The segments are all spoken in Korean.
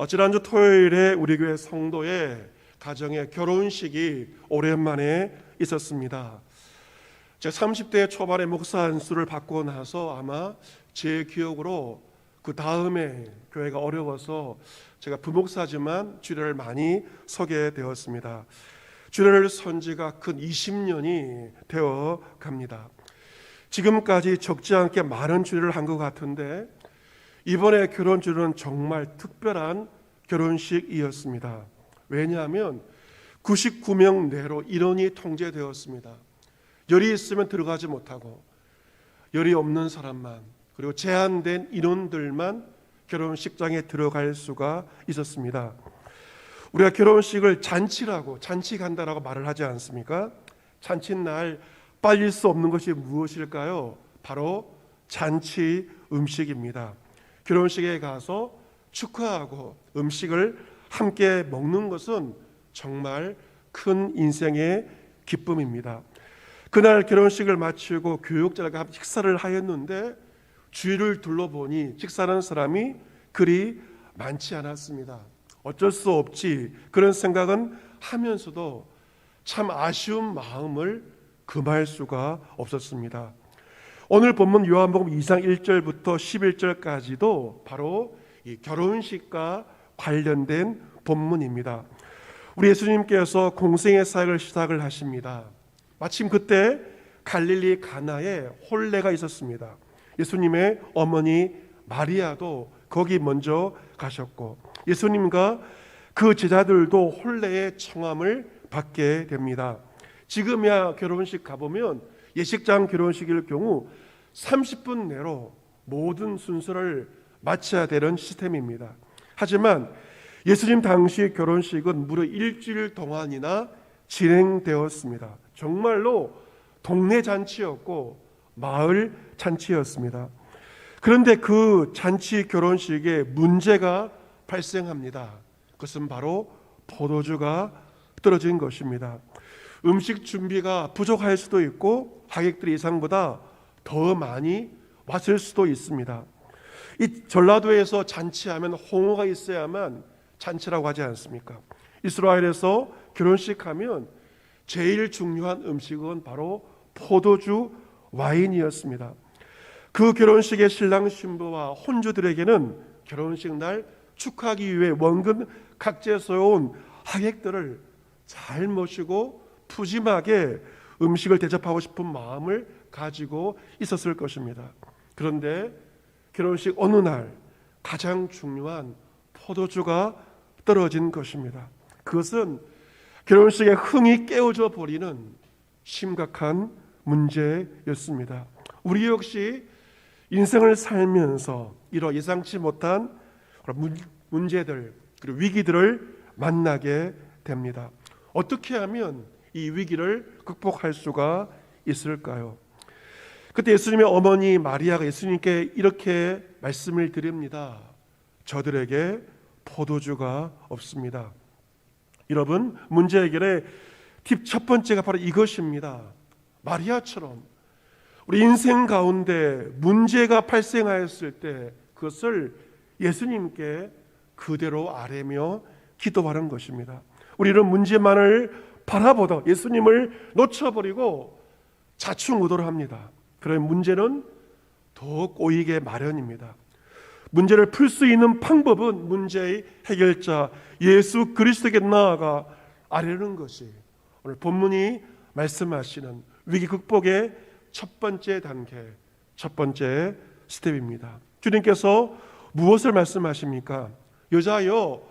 지난주 토요일에 우리 교회 성도의 가정의 결혼식이 오랜만에 있었습니다. 제가 30대 초반에 목사 안수를 받고 나서 아마 제 기억으로 그 다음에 교회가 어려워서 제가 부목사지만 주례를 많이 서게 되었습니다. 주례를 선 지가 근 20년이 되어 갑니다. 지금까지 적지 않게 많은 주례를 한 것 같은데 이번에 결혼 주례는 정말 특별한 결혼식이었습니다. 왜냐하면 99명 내로 인원이 통제되었습니다. 열이 있으면 들어가지 못하고 열이 없는 사람만, 그리고 제한된 인원들만 결혼식장에 들어갈 수가 있었습니다. 우리가 결혼식을 잔치라고, 잔치 간다라고 말을 하지 않습니까? 잔치날 빠질 수 없는 것이 무엇일까요? 바로 잔치 음식입니다. 결혼식에 가서 축하하고 음식을 함께 먹는 것은 정말 큰 인생의 기쁨입니다. 그날 결혼식을 마치고 교육자가 함께 식사를 하였는데 주위를 둘러보니 식사하는 사람이 그리 많지 않았습니다. 어쩔 수 없지 그런 생각은 하면서도 참 아쉬운 마음을 금할 수가 없었습니다. 오늘 본문 요한복음 2장 1절부터 11절까지도 바로 이 결혼식과 관련된 본문입니다. 우리 예수님께서 공생의 사역을 시작을 하십니다. 마침 그때 갈릴리 가나에 혼례가 있었습니다. 예수님의 어머니 마리아도 거기 먼저 가셨고 예수님과 그 제자들도 혼례의 청함을 받게 됩니다. 지금이야 결혼식 가보면 예식장 결혼식일 경우 30분 내로 모든 순서를 마쳐야 되는 시스템입니다. 하지만 예수님 당시 결혼식은 무려 일주일 동안이나 진행되었습니다. 정말로 동네 잔치였고 마을 잔치였습니다. 그런데 그 잔치 결혼식에 문제가 발생합니다. 그것은 바로 포도주가 떨어진 것입니다. 음식 준비가 부족할 수도 있고 하객들이 예상보다 더 많이 왔을 수도 있습니다. 이 전라도에서 잔치하면 홍어가 있어야만 잔치라고 하지 않습니까? 이스라엘에서 결혼식 하면 제일 중요한 음식은 바로 포도주, 와인이었습니다. 그 결혼식의 신랑 신부와 혼주들에게는 결혼식 날 축하하기 위해 원근 각지에서 온 하객들을 잘 모시고 푸짐하게 음식을 대접하고 싶은 마음을 가지고 있었을 것입니다. 그런데 결혼식 어느 날 가장 중요한 포도주가 떨어진 것입니다. 그것은 결혼식의 흥이 깨어져 버리는 심각한 문제였습니다. 우리 역시 인생을 살면서 이런 예상치 못한 문제들 그리고 위기들을 만나게 됩니다. 어떻게 하면 이 위기를 극복할 수가 있을까요? 그때 예수님의 어머니 마리아가 예수님께 이렇게 말씀을 드립니다. 저들에게 포도주가 없습니다. 여러분, 문제 해결의 팁 첫 번째가 바로 이것입니다. 마리아처럼 우리 인생 가운데 문제가 발생하였을 때 그것을 예수님께 그대로 아뢰며 기도하는 것입니다. 우리는 문제만을 바라보다 예수님을 놓쳐버리고 자충우돌을 합니다. 그런 문제는 더 꼬이게 마련입니다. 문제를 풀 수 있는 방법은 문제의 해결자 예수 그리스도에게 나아가 아뢰는 것이 오늘 본문이 말씀하시는 위기 극복의 첫 번째 단계, 첫 번째 스텝입니다. 주님께서 무엇을 말씀하십니까? 여자여,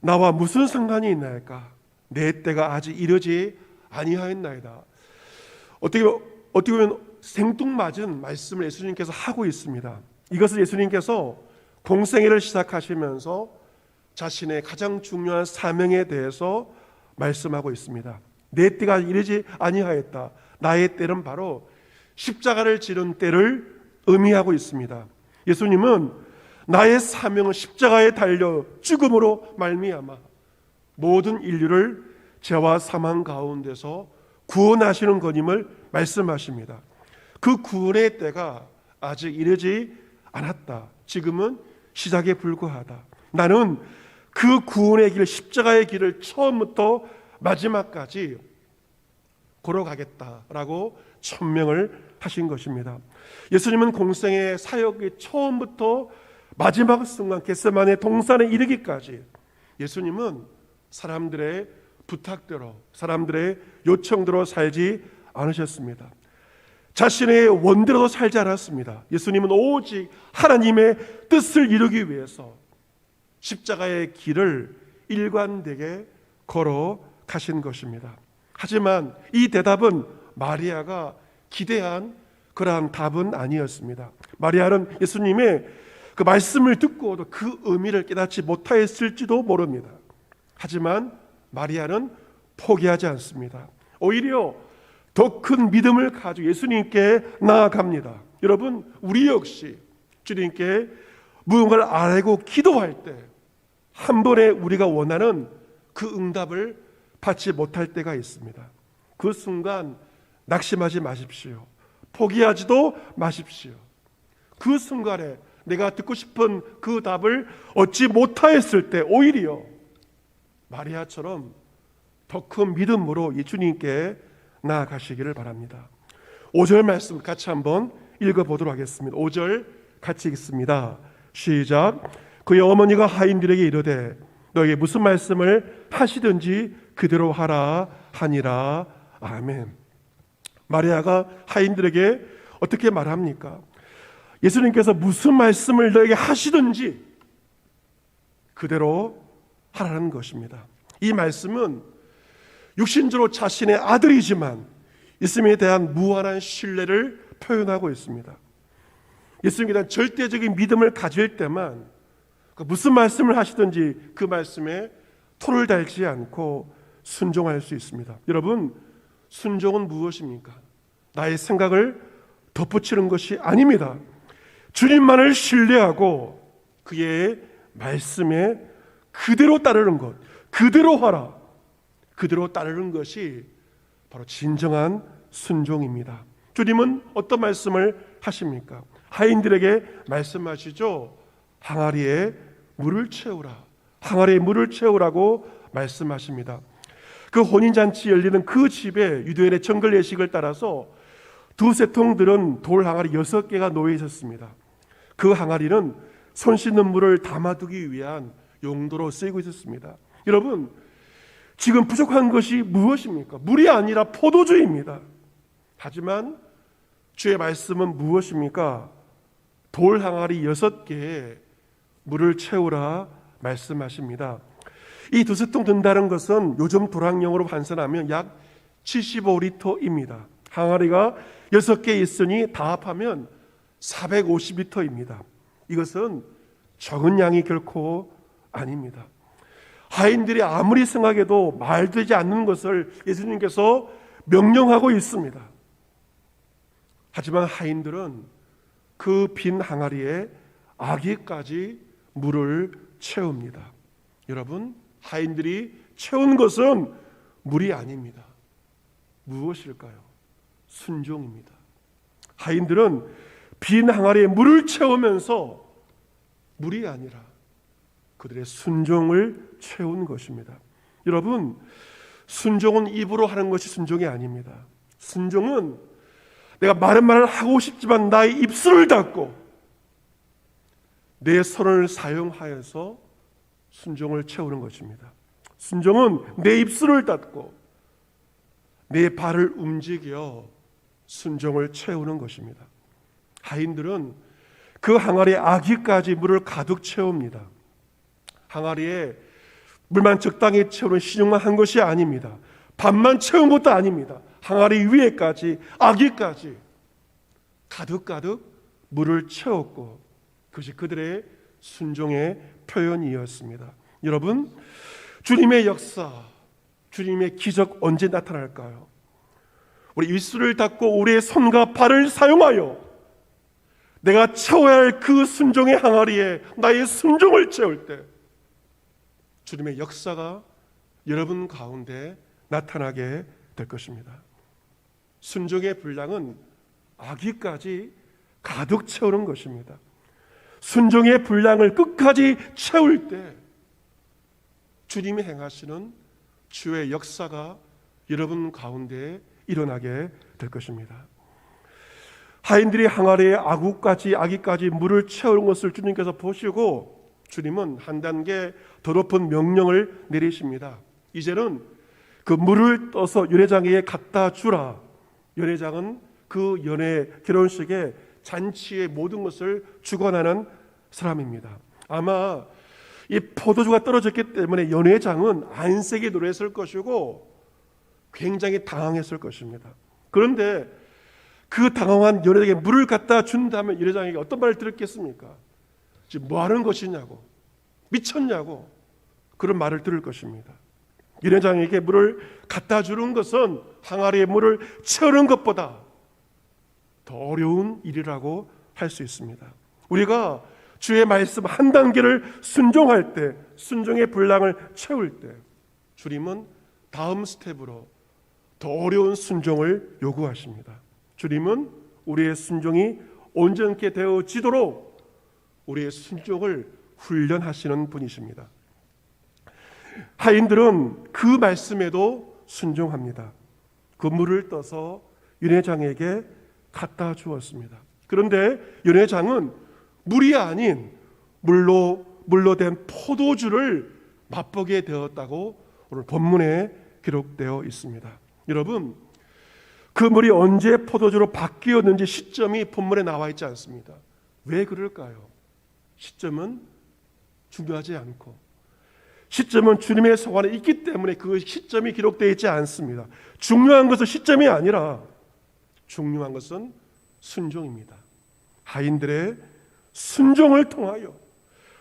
나와 무슨 상관이 있나이까? 내 때가 아직 이르지 아니하였나이다. 어떻게 보면 생뚱맞은 말씀을 예수님께서 하고 있습니다. 이것을 예수님께서 공생애를 시작하시면서 자신의 가장 중요한 사명에 대해서 말씀하고 있습니다. 내 때가 이르지 아니하였다. 나의 때는 바로 십자가를 지른 때를 의미하고 있습니다. 예수님은 나의 사명은 십자가에 달려 죽음으로 말미암아 모든 인류를 죄와 사망 가운데서 구원하시는 것임을 말씀하십니다. 그 구원의 때가 아직 이르지 않았다. 지금은 시작에 불과하다. 나는 그 구원의 길, 십자가의 길을 처음부터 마지막까지 걸어가겠다라고 천명을 하신 것입니다. 예수님은 공생의 사역의 처음부터 마지막 순간 겟세마네 동산에 이르기까지 예수님은 사람들의 부탁대로, 사람들의 요청대로 살지 않으셨습니다. 자신의 원대로도 살지 않았습니다. 예수님은 오직 하나님의 뜻을 이루기 위해서 십자가의 길을 일관되게 걸어가신 것입니다. 하지만 이 대답은 마리아가 기대한 그러한 답은 아니었습니다. 마리아는 예수님의 그 말씀을 듣고도 그 의미를 깨닫지 못하였을지도 모릅니다. 하지만 마리아는 포기하지 않습니다. 오히려 더 큰 믿음을 가지고 예수님께 나아갑니다. 여러분, 우리 역시 주님께 무언가를 아뢰고 기도할 때 한 번에 우리가 원하는 그 응답을 받지 못할 때가 있습니다. 그 순간 낙심하지 마십시오. 포기하지도 마십시오. 그 순간에 내가 듣고 싶은 그 답을 얻지 못하였을 때 오히려 마리아처럼 더 큰 믿음으로 예수님께 나아가시기를 바랍니다. 5절 말씀 같이 한번 읽어보도록 하겠습니다. 5절 같이 읽습니다. 시작. 그의 어머니가 하인들에게 이르되 너에게 무슨 말씀을 하시든지 그대로 하라 하니라. 아멘. 마리아가 하인들에게 어떻게 말합니까? 예수님께서 무슨 말씀을 너에게 하시든지 그대로 하라는 것입니다. 이 말씀은 육신적으로 자신의 아들이지만 예수님에 대한 무한한 신뢰를 표현하고 있습니다. 예수님에 대한 절대적인 믿음을 가질 때만 무슨 말씀을 하시든지 그 말씀에 토를 달지 않고 순종할 수 있습니다. 여러분, 순종은 무엇입니까? 나의 생각을 덧붙이는 것이 아닙니다. 주님만을 신뢰하고 그의 말씀에 그대로 따르는 것, 그대로 하라, 그대로 따르는 것이 바로 진정한 순종입니다. 주님은 어떤 말씀을 하십니까? 하인들에게 말씀하시죠. 항아리에 물을 채우라, 항아리에 물을 채우라고 말씀하십니다. 그 혼인잔치 열리는 그 집에 유대인의 정글 예식을 따라서 두세 통들은 돌 항아리 6개가 놓여 있었습니다. 그 항아리는 손 씻는 물을 담아두기 위한 용도로 쓰이고 있었습니다. 여러분, 지금 부족한 것이 무엇입니까? 물이 아니라 포도주입니다. 하지만 주의 말씀은 무엇입니까? 돌 항아리 6개에 물을 채우라 말씀하십니다. 이 두세 통 든다는 것은 요즘 도량령으로 환산하면 약 75리터입니다. 항아리가 6개 있으니 다 합하면 450리터입니다. 이것은 적은 양이 결코 아닙니다. 하인들이 아무리 생각해도 말되지 않는 것을 예수님께서 명령하고 있습니다. 하지만 하인들은 그 빈 항아리에 아기까지 물을 채웁니다. 여러분, 하인들이 채운 것은 물이 아닙니다. 무엇일까요? 순종입니다. 하인들은 빈 항아리에 물을 채우면서 물이 아니라 그들의 순종을 채운 것입니다. 여러분, 순종은 입으로 하는 것이 순종이 아닙니다. 순종은 내가 많은 말을 하고 싶지만 나의 입술을 닫고 내 손을 사용하여서 순종을 채우는 것입니다. 순종은 내 입술을 닫고 내 발을 움직여 순종을 채우는 것입니다. 하인들은 그 항아리에 아기까지 물을 가득 채웁니다. 항아리에 물만 적당히 채우는 신용만 한 것이 아닙니다. 반만 채운 것도 아닙니다. 항아리 위에까지 아기까지 가득가득 물을 채웠고 그것이 그들의 순종의 표현이었습니다. 여러분, 주님의 역사, 주님의 기적 언제 나타날까요? 우리 입술을 닫고 우리의 손과 발을 사용하여 내가 채워야 할 그 순종의 항아리에 나의 순종을 채울 때 주님의 역사가 여러분 가운데 나타나게 될 것입니다. 순종의 분량은 아기까지 가득 채우는 것입니다. 순종의 분량을 끝까지 채울 때 주님이 행하시는 주의 역사가 여러분 가운데 일어나게 될 것입니다. 하인들이 항아리에 아기까지 물을 채우는 것을 주님께서 보시고 주님은 한 단계 더 높은 명령을 내리십니다. 이제는 그 물을 떠서 연회장에게 갖다 주라. 연회장은 그 연회 결혼식의 잔치의 모든 것을 주관하는 사람입니다. 아마 이 포도주가 떨어졌기 때문에 연회장은 안색이 노랬을 것이고 굉장히 당황했을 것입니다. 그런데 그 당황한 연회장에게 물을 갖다 준다면 연회장에게 어떤 말을 들었겠습니까? 지금 뭐 하는 것이냐고, 미쳤냐고 그런 말을 들을 것입니다. 연회장에게 물을 갖다 주는 것은 항아리에 물을 채우는 것보다 더 어려운 일이라고 할 수 있습니다. 우리가 주의 말씀 한 단계를 순종할 때, 순종의 분량을 채울 때 주님은 다음 스텝으로 더 어려운 순종을 요구하십니다. 주님은 우리의 순종이 온전케 되어지도록 우리의 순종을 훈련하시는 분이십니다. 하인들은 그 말씀에도 순종합니다. 그 물을 떠서 연회장에게 갖다 주었습니다. 그런데 연회장은 물이 아닌 물로 된 포도주를 맛보게 되었다고 오늘 본문에 기록되어 있습니다. 여러분, 그 물이 언제 포도주로 바뀌었는지 시점이 본문에 나와 있지 않습니다. 왜 그럴까요? 시점은 중요하지 않고 시점은 주님의 성 안에 있기 때문에 그 시점이 기록되어 있지 않습니다. 중요한 것은 시점이 아니라 중요한 것은 순종입니다. 하인들의 순종을 통하여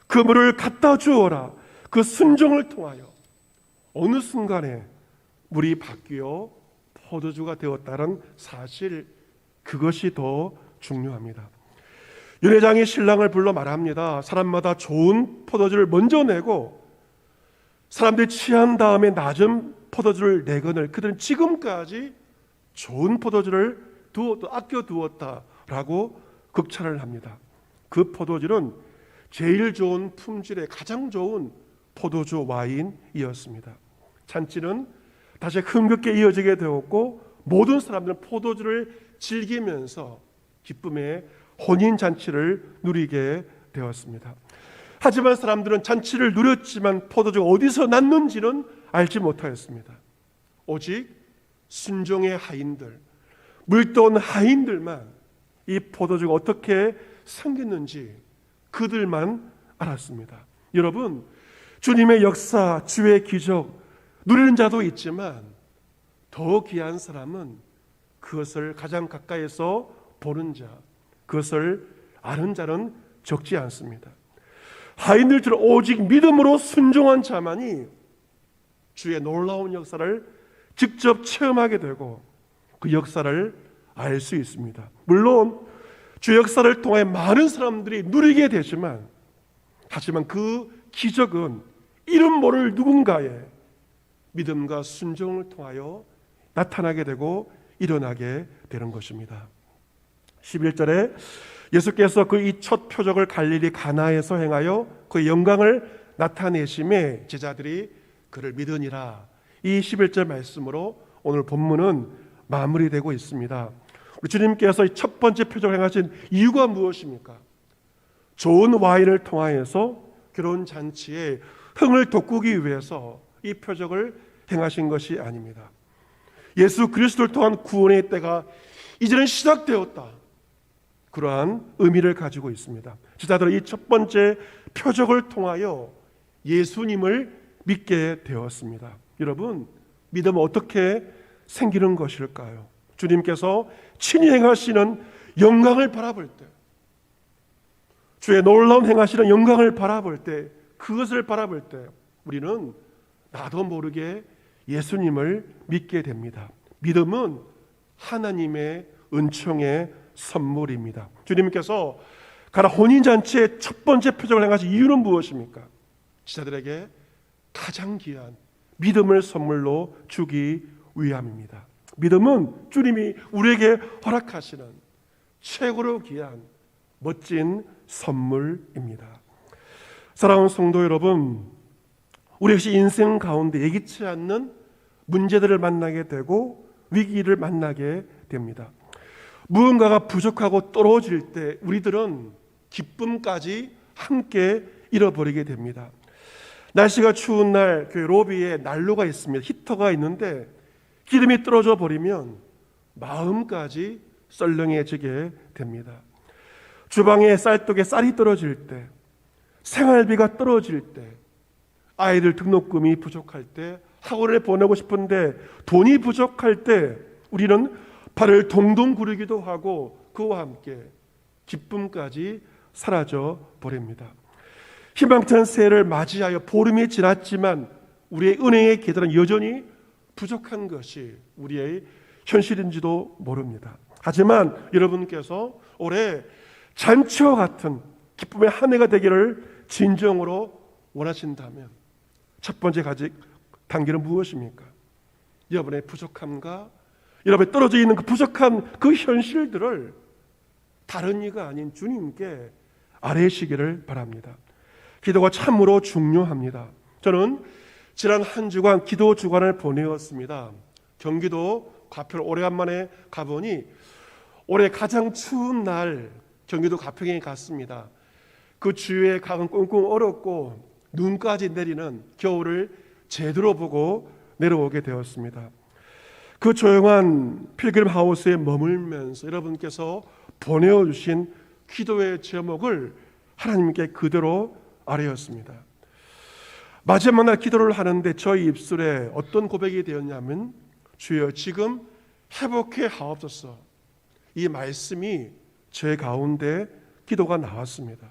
그 물을 갖다 주어라. 그 순종을 통하여 어느 순간에 물이 바뀌어 포도주가 되었다는 사실, 그것이 더 중요합니다. 연회장이 신랑을 불러 말합니다. 사람마다 좋은 포도주를 먼저 내고 사람들이 취한 다음에 낮은 포도주를 내거늘 그들은 지금까지 좋은 포도주를 아껴두었다라고 극찬을 합니다. 그 포도주는 제일 좋은 품질의 가장 좋은 포도주 와인이었습니다. 잔치는 다시 흥겹게 이어지게 되었고 모든 사람들은 포도주를 즐기면서 기쁨의 혼인잔치를 누리게 되었습니다. 하지만 사람들은 잔치를 누렸지만 포도주가 어디서 났는지는 알지 못하였습니다. 오직 순종의 하인들, 물떠온 하인들만 이 포도주가 어떻게 생겼는지 그들만 알았습니다. 여러분, 주님의 역사, 주의 기적 누리는 자도 있지만 더 귀한 사람은 그것을 가장 가까이서 보는 자, 그것을 아는 자는 적지 않습니다. 하인들처럼 오직 믿음으로 순종한 자만이 주의 놀라운 역사를 직접 체험하게 되고 그 역사를 알 수 있습니다. 물론 주 역사를 통해 많은 사람들이 누리게 되지만 하지만 그 기적은 이름 모를 누군가의 믿음과 순종을 통하여 나타나게 되고 일어나게 되는 것입니다. 11절에 예수께서 그 이 첫 표적을 갈릴리 가나에서 행하여 그 영광을 나타내심에 제자들이 그를 믿으니라. 이 11절 말씀으로 오늘 본문은 마무리되고 있습니다. 우리 주님께서 이 첫 번째 표적을 행하신 이유가 무엇입니까? 좋은 와인을 통하여서 결혼 잔치에 흥을 돋구기 위해서 이 표적을 행하신 것이 아닙니다. 예수 그리스도를 통한 구원의 때가 이제는 시작되었다. 그러한 의미를 가지고 있습니다. 제자들은 이 첫 번째 표적을 통하여 예수님을 믿게 되었습니다. 여러분, 믿음은 어떻게 생기는 것일까요? 주님께서 친히 행하시는 영광을 바라볼 때, 주의 놀라운 행하시는 영광을 바라볼 때, 그것을 바라볼 때 우리는 나도 모르게 예수님을 믿게 됩니다. 믿음은 하나님의 은총의 선물입니다. 주님께서 가나 혼인잔치의 첫 번째 표적을 행하신 이유는 무엇입니까? 제자들에게 가장 귀한 믿음을 선물로 주기 위함입니다. 믿음은 주님이 우리에게 허락하시는 최고로 귀한 멋진 선물입니다. 사랑하는 성도 여러분, 우리 역시 인생 가운데 예기치 않는 문제들을 만나게 되고 위기를 만나게 됩니다. 무언가가 부족하고 떨어질 때 우리들은 기쁨까지 함께 잃어버리게 됩니다. 날씨가 추운 날 교회 로비에 난로가 있습니다. 히터가 있는데 기름이 떨어져 버리면 마음까지 썰렁해지게 됩니다. 주방에 쌀떡에 쌀이 떨어질 때, 생활비가 떨어질 때, 아이들 등록금이 부족할 때, 학원에 보내고 싶은데 돈이 부족할 때 우리는 발을 동동 구르기도 하고 그와 함께 기쁨까지 사라져 버립니다. 희망찬 새해를 맞이하여 보름이 지났지만 우리의 은혜의 계단은 여전히 부족한 것이 우리의 현실인지도 모릅니다. 하지만 여러분께서 올해 잔치와 같은 기쁨의 한 해가 되기를 진정으로 원하신다면 첫 번째 단계는 무엇입니까? 여러분의 부족함과 여러분이 떨어져 있는 그 부족한 그 현실들을 다른 이가 아닌 주님께 아뢰시기를 바랍니다. 기도가 참으로 중요합니다. 저는 지난 한 주간 기도 주간을 보내었습니다. 경기도 가평 오래간만에 가보니 올해 가장 추운 날 경기도 가평에 갔습니다. 그 주위의 강은 꽁꽁 얼었고 눈까지 내리는 겨울을 제대로 보고 내려오게 되었습니다. 그 조용한 필그림 하우스에 머물면서 여러분께서 보내주신 기도의 제목을 하나님께 그대로 아뢰었습니다. 마지막 날 기도를 하는데 저희 입술에 어떤 고백이 되었냐면 주여 지금 회복해 하옵소서. 이 말씀이 제 가운데 기도가 나왔습니다.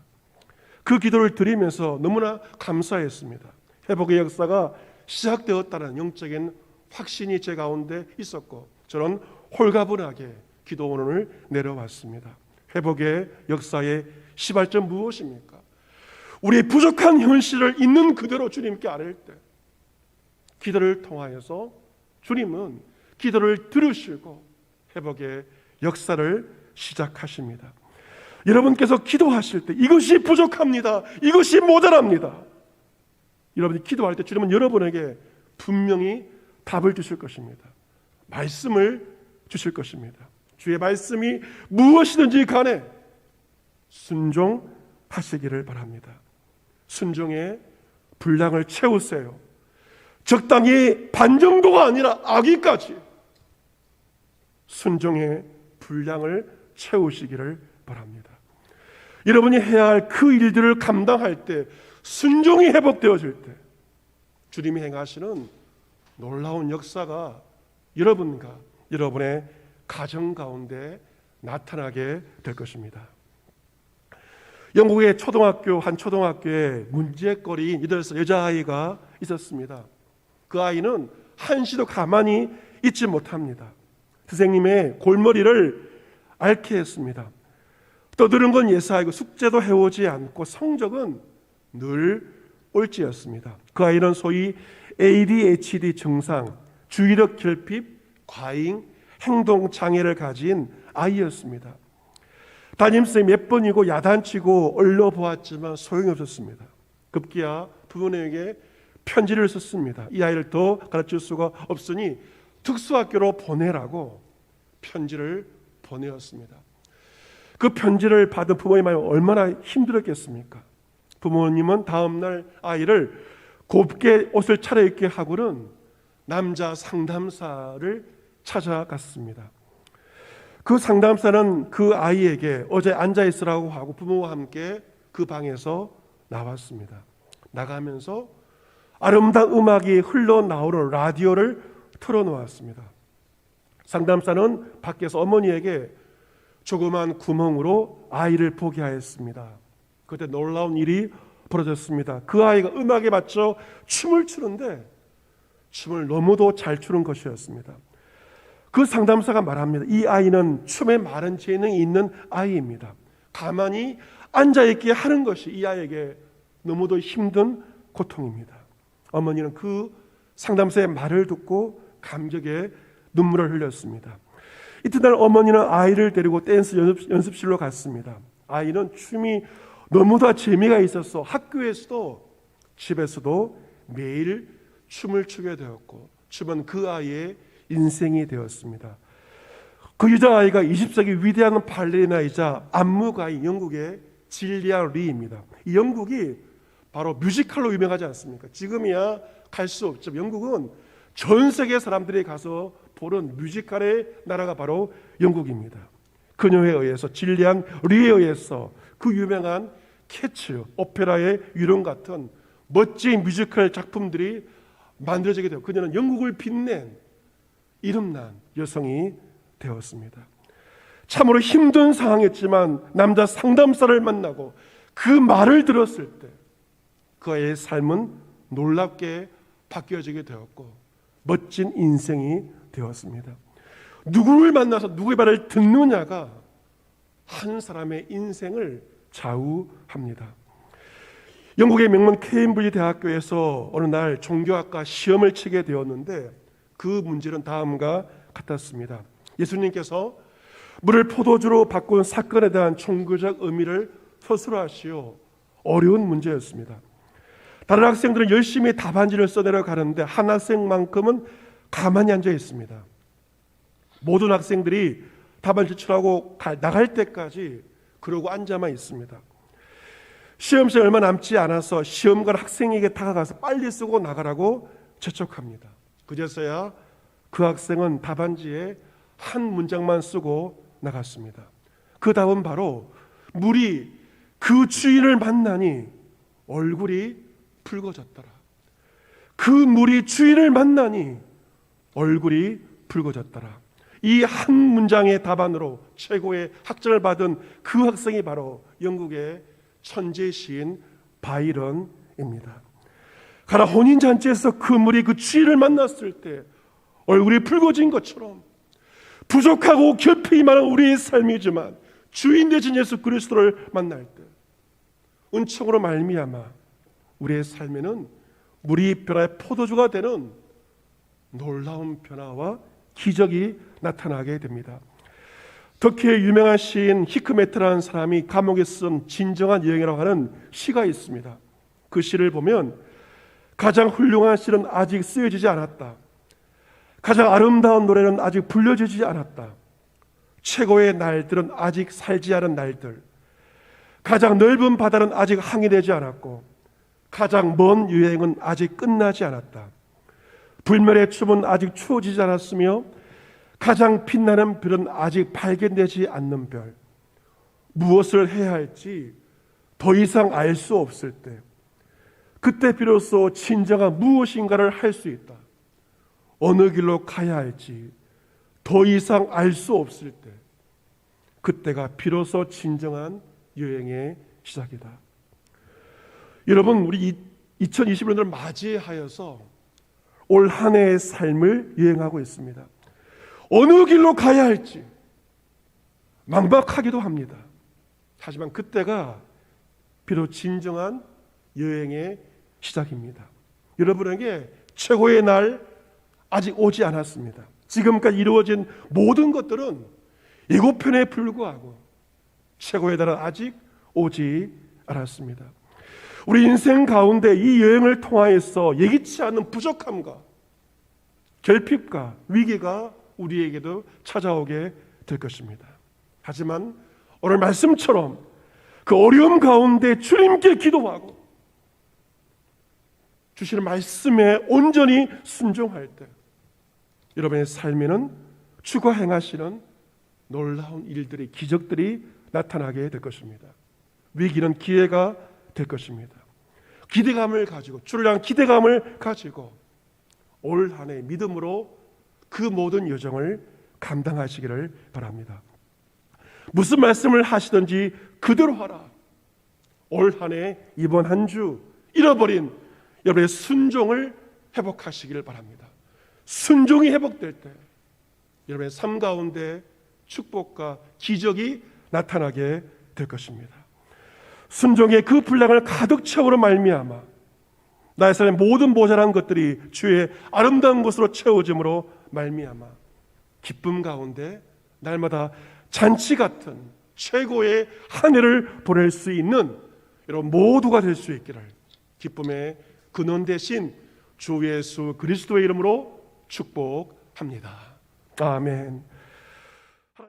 그 기도를 드리면서 너무나 감사했습니다. 회복의 역사가 시작되었다는 영적인 확신이 제 가운데 있었고 저는 홀가분하게 기도원을 내려왔습니다. 회복의 역사의 시발점 무엇입니까? 우리의 부족한 현실을 있는 그대로 주님께 아뢰일 때 기도를 통하여서 주님은 기도를 들으시고 회복의 역사를 시작하십니다. 여러분께서 기도하실 때 이것이 부족합니다. 이것이 모자랍니다. 여러분이 기도할 때 주님은 여러분에게 분명히 답을 주실 것입니다. 말씀을 주실 것입니다. 주의 말씀이 무엇이든지 간에 순종하시기를 바랍니다. 순종의 분량을 채우세요. 적당히 반 정도가 아니라 아기까지 순종의 분량을 채우시기를 바랍니다. 여러분이 해야 할 그 일들을 감당할 때 순종이 회복되어질 때 주님이 행하시는 놀라운 역사가 여러분과 여러분의 가정 가운데 나타나게 될 것입니다. 영국의 한 초등학교에 문제거리인 8살 여자아이가 있었습니다. 그 아이는 한시도 가만히 있지 못합니다. 선생님의 골머리를 앓게 했습니다. 떠드는 건 예사이고 숙제도 해오지 않고 성적은 늘 꼴찌였습니다. 그 아이는 소위 ADHD 증상, 주의력 결핍, 과잉, 행동 장애를 가진 아이였습니다. 담임쌤이 몇 번이고 야단치고 얼러보았지만 소용이 없었습니다. 급기야 부모님에게 편지를 썼습니다. 이 아이를 더 가르칠 수가 없으니 특수학교로 보내라고 편지를 보내었습니다. 그 편지를 받은 부모님이 얼마나 힘들었겠습니까? 부모님은 다음날 아이를 곱게 옷을 차려입게 하고는 남자 상담사를 찾아갔습니다. 그 상담사는 그 아이에게 어제 앉아있으라고 하고 부모와 함께 그 방에서 나왔습니다. 나가면서 아름다운 음악이 흘러나오는 라디오를 틀어놓았습니다. 상담사는 밖에서 어머니에게 조그만 구멍으로 아이를 보게 하였습니다. 그때 놀라운 일이 벌어졌습니다. 그 아이가 음악에 맞춰 춤을 추는데 춤을 너무도 잘 추는 것이었습니다. 그 상담사가 말합니다. 이 아이는 춤에 마른 재능이 있는 아이입니다. 가만히 앉아있게 하는 것이 이 아이에게 너무도 힘든 고통입니다. 어머니는 그 상담사의 말을 듣고 감격에 눈물을 흘렸습니다. 이튿날 어머니는 아이를 데리고 댄스 연습실로 갔습니다. 아이는 춤이 너무나 재미가 있어서 학교에서도 집에서도 매일 춤을 추게 되었고 춤은 그 아이의 인생이 되었습니다. 그 여자아이가 20세기 위대한 발레리나이자 안무가인 영국의 질리안 리입니다. 이 영국이 바로 뮤지컬로 유명하지 않습니까? 지금이야 갈 수 없죠. 영국은 전 세계 사람들이 가서 보는 뮤지컬의 나라가 바로 영국입니다. 그녀에 의해서, 질리안 리에 의해서 그 유명한 캐츠, 오페라의 유령 같은 멋진 뮤지컬 작품들이 만들어지게 되고 그녀는 영국을 빛낸 이름난 여성이 되었습니다. 참으로 힘든 상황이었지만 남자 상담사를 만나고 그 말을 들었을 때 그의 삶은 놀랍게 바뀌어지게 되었고 멋진 인생이 되었습니다. 누구를 만나서 누구의 말을 듣느냐가 한 사람의 인생을 좌우합니다. 영국의 명문 케임브리지 대학교에서 어느 날 종교학과 시험을 치게 되었는데 그 문제는 다음과 같았습니다. 예수님께서 물을 포도주로 바꾼 사건에 대한 종교적 의미를 서술하시오. 어려운 문제였습니다. 다른 학생들은 열심히 답안지를 써내려 가는데 한 학생만큼은 가만히 앉아 있습니다. 모든 학생들이 답안지 출하고 나갈 때까지 그러고 앉아만 있습니다. 시험 시간이 얼마 남지 않아서 시험관 학생에게 다가가서 빨리 쓰고 나가라고 재촉합니다. 그제서야 그 학생은 답안지에 한 문장만 쓰고 나갔습니다. 그 답은 바로 물이 그 주인을 만나니 얼굴이 붉어졌더라. 그 물이 주인을 만나니 얼굴이 붉어졌더라. 이 한 문장의 답안으로 최고의 학점을 받은 그 학생이 바로 영국의 천재 시인 바이런입니다. 가나 혼인잔치에서 그 물이 그 주인을 만났을 때 얼굴이 붉어진 것처럼 부족하고 결핍이 많은 우리의 삶이지만 주인 되신 예수 그리스도를 만날 때 은총으로 말미암아 우리의 삶에는 물이 변화의 포도주가 되는 놀라운 변화와 기적이 나타나게 됩니다. 터키의 유명한 시인 히크메트라는 사람이 감옥에 쓴 진정한 여행이라고 하는 시가 있습니다. 그 시를 보면 가장 훌륭한 시는 아직 쓰여지지 않았다. 가장 아름다운 노래는 아직 불려지지 않았다. 최고의 날들은 아직 살지 않은 날들. 가장 넓은 바다는 아직 항해되지 않았고 가장 먼 여행은 아직 끝나지 않았다. 불멸의 춤은 아직 추워지지 않았으며 가장 빛나는 별은 아직 발견되지 않는 별. 무엇을 해야 할지 더 이상 알 수 없을 때 그때 비로소 진정한 무엇인가를 할 수 있다. 어느 길로 가야 할지 더 이상 알 수 없을 때 그때가 비로소 진정한 여행의 시작이다. 여러분, 우리 2021년을 맞이하여서 올 한 해의 삶을 여행하고 있습니다. 어느 길로 가야 할지 막막하기도 합니다. 하지만 그때가 비록 진정한 여행의 시작입니다. 여러분에게 최고의 날 아직 오지 않았습니다. 지금까지 이루어진 모든 것들은 예고편에 불과하고 최고의 날은 아직 오지 않았습니다. 우리 인생 가운데 이 여행을 통하여서 예기치 않은 부족함과 결핍과 위기가 우리에게도 찾아오게 될 것입니다. 하지만 오늘 말씀처럼 그 어려움 가운데 주님께 기도하고 주시는 말씀에 온전히 순종할 때 여러분의 삶에는 주가 행하시는 놀라운 일들이, 기적들이 나타나게 될 것입니다. 위기는 기회가 될 것입니다. 기대감을 가지고, 주를 향한 기대감을 가지고 올 한 해 믿음으로 그 모든 여정을 감당하시기를 바랍니다. 무슨 말씀을 하시든지 그대로 하라. 올 한 해, 이번 한 주 잃어버린 여러분의 순종을 회복하시기를 바랍니다. 순종이 회복될 때 여러분의 삶 가운데 축복과 기적이 나타나게 될 것입니다. 순종의 그 분량을 가득 채우로 말미암아 나의 삶의 모든 모자란 것들이 주의 아름다운 것으로 채워짐으로 말미암아 기쁨 가운데 날마다 잔치 같은 최고의 한 해를 보낼 수 있는 여러분 모두가 될 수 있기를 기쁨의 근원 대신 주 예수 그리스도의 이름으로 축복합니다. 아멘.